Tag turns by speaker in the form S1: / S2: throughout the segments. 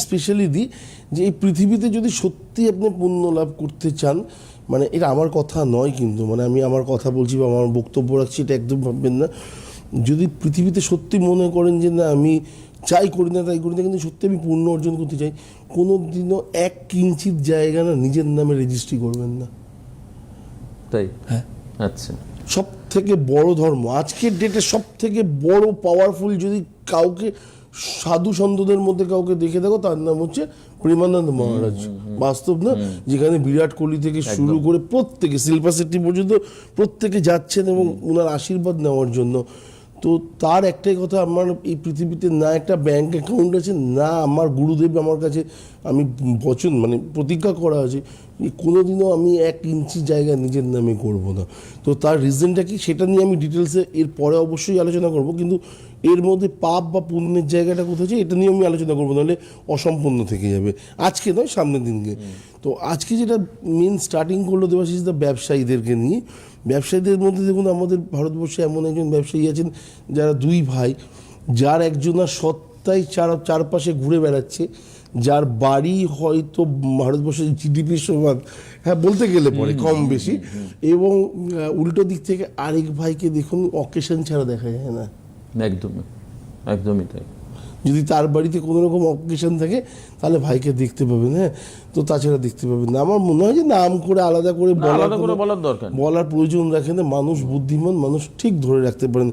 S1: Specially দিই যে এই পৃথিবীতে যদি সত্যি আপনি পুণ্য লাভ করতে চান, মানে এটা আমার কথা নয় কিন্তু, মানে আমি আমার কথা বলছি বা আমার বক্তব্য রাখছি, এটা একদম ভাববেন না। যদি পৃথিবীতে সত্যি মনে করেন যে না আমি চাই করি না তাই করি না, কিন্তু সত্যি আমি পুণ্য অর্জন করতে চাই, কোনো দিনও 1 কিঞ্চিত জায়গা না নিজের নামে রেজিস্ট্রি করবেন না।
S2: তাই?
S1: হ্যাঁ।
S2: আচ্ছা,
S1: সব থেকে বড় ধর্ম আজকের ডেটে, সব থেকে বড় পাওয়ারফুল যদি কাউকে সাধু সন্তদের মধ্যে কাউকে দেখে দেখো, তার নাম হচ্ছে প্রেমানন্দ মহারাজ। বাস্তব না? যেখানে বিরাট কোহলি থেকে শুরু করে প্রত্যেকে, শিল্পা শেট্টি পর্যন্ত প্রত্যেকে যাচ্ছেন এবং ওনার আশীর্বাদ নেওয়ার জন্য। তো তার একটাই কথা, আমার এই পৃথিবীতে না একটা ব্যাংক অ্যাকাউন্ট আছে, না আমার গুরুদেব আমার কাছে আমি বচন মানে প্রতিজ্ঞা করা আছে কোনোদিনও আমি 1 ইঞ্চি জায়গা নিজের নামে করব না। তো তার রিজনটা কি সেটা নিয়ে আমি ডিটেলসে এর পরে অবশ্যই আলোচনা করব, কিন্তু এর মধ্যে পাপ বা পুণ্যের জায়গাটা কোথায় আছে এটা নিয়ে আমি আলোচনা করবো, নাহলে অসম্পূর্ণ থেকে যাবে। আজকে নয়, সামনের দিনকে। তো আজকে যেটা মেন স্টার্টিং করলো দেবাশিস দা ব্যবসায়ীদেরকে নিয়ে। ব্যবসায়ীদের মধ্যে দেখুন, আমাদের ভারতবর্ষে এমন একজন ব্যবসায়ী আছেন যারা 2 ভাই, যার একজনের সত্তায় চারপাশে ঘুরে বেড়াচ্ছে, যার বাড়ি হয়তো ভারতবর্ষের জিডিপির সমান, হ্যাঁ বলতে গেলে পরে কম বেশি, এবং উল্টো দিক থেকে আরেক ভাইকে দেখুন অকেশন ছাড়া দেখা যায় না।
S2: একদমই একদমই তাই।
S1: যদি তার বাড়িতে কোনো রকম অকেশন থাকে তাহলে ভাইকে দেখতে পাবেন, হ্যাঁ, তো তাছাড়া দেখতে পাবেন না। আমার মনে হয় যে নাম করে আলাদা করে
S2: বলার দরকার,
S1: বলার প্রয়োজন রাখে না। মানুষ বুদ্ধিমান, মানুষ ঠিক ধরে রাখতে পারেন।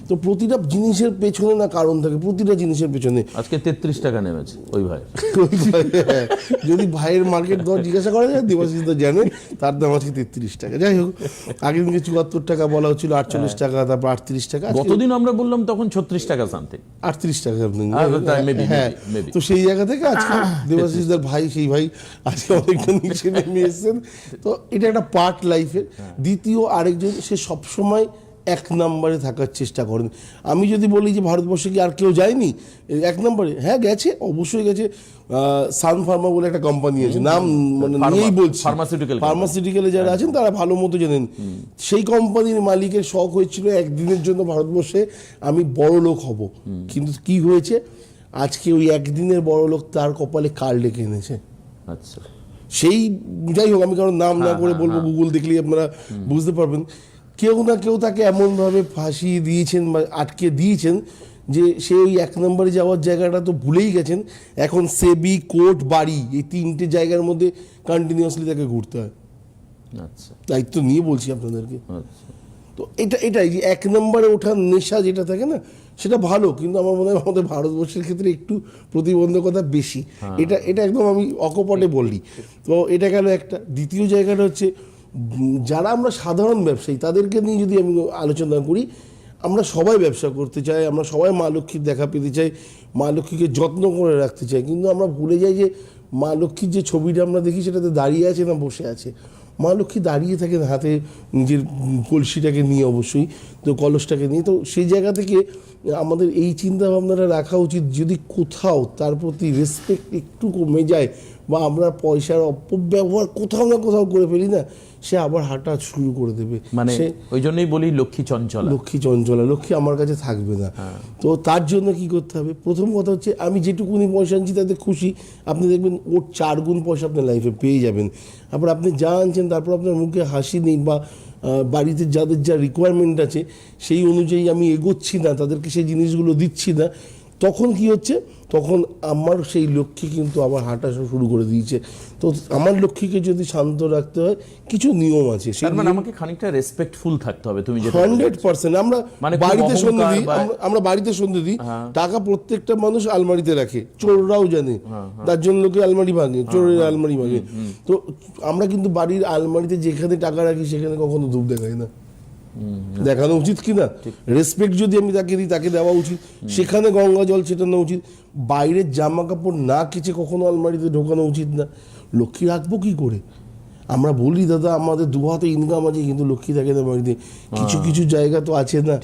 S1: তো প্রতিটা জিনিসের পেছনে না কারণ থাকে, প্রতিটা জিনিসের পেছনে।
S2: আজকে 33 টাকা নেমেছে ওই ভাই।
S1: যদি ভাইয়ের মার্কেট দর জিজ্ঞাসা করা যায়, দেবাশিস দা জানেন তার দাম আজকে 33 টাকা। যাই হোক, আগের দিনকে 74 টাকা বলা হচ্ছিল, 48 টাকা, তারপর 38 টাকা।
S2: গতদিন আমরা বললাম তখন 36 টাকা সামথিং,
S1: 38 টাকা।
S2: হ্যাঁ,
S1: তো সেই জায়গা থেকে আজকে দেবাশিস দার ভাই, সেই ভাই আজকে অনেকটা নিচে নেমে এসেছেন। তো এটা একটা পার্ট লাইফের। দ্বিতীয় আরেকজন, সে সবসময় 1 নম্বরে থাকার চেষ্টা করেন। আমি যদি বলি যে ভারতবর্ষে কি আর কেউ যায়নি 1 নম্বরে, হ্যাঁ গেছে, অবশ্যই গেছে। সান ফার্মা বলে একটা কোম্পানি আছে, নাম মানে নিয়েই বলছি, ফার্মাসিউটিক্যালে যারা আছেন তারা ভালো মতো জানেন। সেই কোম্পানির মালিকের শখ হয়েছিল একদিনের জন্য ভারতবর্ষে আমি বড় লোক হব, কিন্তু কি হয়েছে, আজকে ওই একদিনের বড় লোক তার কপালে কাল ডেকে এনেছে।
S2: আচ্ছা,
S1: সেই যাই হোক, আমি কারণ নাম না করে বলবো, গুগল দেখলেই আপনারা বুঝতে পারবেন। কেউ না কেউ তাকে এমনভাবে ফাঁসিয়ে দিয়েছেন বা আটকে দিয়েছেন যে সে ওই 1 নম্বরে যাওয়ার জায়গাটা তো ভুলেই গেছেন। এখন সেবি, কোর্ট, বাড়ি, এই 3টে জায়গার মধ্যে কন্টিনিউয়াসলি তাকে ঘুরতে হয়।
S2: আচ্ছা,
S1: দায়িত্ব নিয়ে বলছি আপনাদেরকে।
S2: আচ্ছা।
S1: তো এটাই যে 1 নম্বরে ওঠার নেশা যেটা থাকে না, সেটা ভালো, কিন্তু আমার মনে হয় আমাদের ভারতবর্ষের ক্ষেত্রে একটু প্রতিবন্ধকতা বেশি। এটা একদম আমি অকপটে বলি। তো এটা গেল একটা। দ্বিতীয় জায়গাটা হচ্ছে, যারা আমরা সাধারণ ব্যবসায়ী তাদেরকে নিয়ে যদি আমি আলোচনা করি, আমরা সবাই ব্যবসা করতে চাই, আমরা সবাই মা লক্ষ্মীর দেখা পেতে চাই, মা লক্ষ্মীকে যত্ন করে রাখতে চাই, কিন্তু আমরা ভুলে যাই যে মা লক্ষ্মীর যে ছবিটা আমরা দেখি সেটাতে দাঁড়িয়ে আছে না বসে আছে। মা লক্ষ্মী দাঁড়িয়ে থাকেন হাতে নিজের কলসিটাকে নিয়ে, অবশ্যই তো কলসটাকে নিয়ে। তো সেই জায়গা থেকে আমাদের এই চিন্তা ভাবনাটা রাখা উচিত, যদি কোথাও তার প্রতি রেসপেক্ট একটু কমে যায় বা আমরা পয়সার অপব্যবহার কোথাও না কোথাও করে ফেলি না, সে আবার হাঁটা শুরু করে দেবে।
S2: মানে ওই জন্যই বলি লক্ষ্মী চঞ্চলা,
S1: লক্ষ্মী আমার কাছে থাকবে না। তো তার জন্য কি করতে হবে, প্রথম কথা হচ্ছে আমি যেটুকুনি পয়সা আনছি তাতে খুশি। আপনি দেখবেন ওর 4 গুণ পয়সা আপনার লাইফে পেয়ে যাবেন। আবার আপনি যা আনছেন তারপর আপনার মুখে হাসি নেই, বা বাড়িতে যাদের যা রিকোয়ারমেন্ট আছে সেই অনুযায়ী আমি এগোচ্ছি না, তাদেরকে সেই জিনিসগুলো দিচ্ছি না, তখন কি হচ্ছে, তখন আমার সেই লক্ষ্মী কিন্তু আবার হাঁটা শুরু করে দিয়েছে। তো আমার লক্ষ্মীকে যদি শান্ত রাখতে হয়, কিছু নিয়ম আছে।
S2: মানে আমাকে খানিকটা রেসপেক্টফুল থাকতে হবে। তুমি
S1: 100% আমরা বাড়িতে সন্ধে দিই, আমরা বাড়িতে সন্ধে দিই, টাকা প্রত্যেকটা মানুষ আলমারিতে রাখে, চোররাও জানে, তার জন্য লোকে আলমারি ভাঙে, চোরের আলমারি ভাঙে। তো আমরা কিন্তু বাড়ির আলমারিতে যেখানে টাকা রাখি সেখানে কখনো ধূপ দেখাই না। দেখানো উচিত কি না? রেসপেক্ট যদি আমি তাকে দিই, তাকে দেওয়া উচিত। সেখানে গঙ্গা জল ছেটানো উচিত। বাইরের জামা কাপড় না কেচে কখনো আলমারিতে ঢোকানো উচিত না। লক্ষ্মী রাখবো কি করে? আমরা বলি দাদা আমাদের 2 হাতে ইনকাম আছে, কিন্তু লক্ষ্মী থাকে না বাড়িতে। কিছু কিছু জায়গা তো আছে না।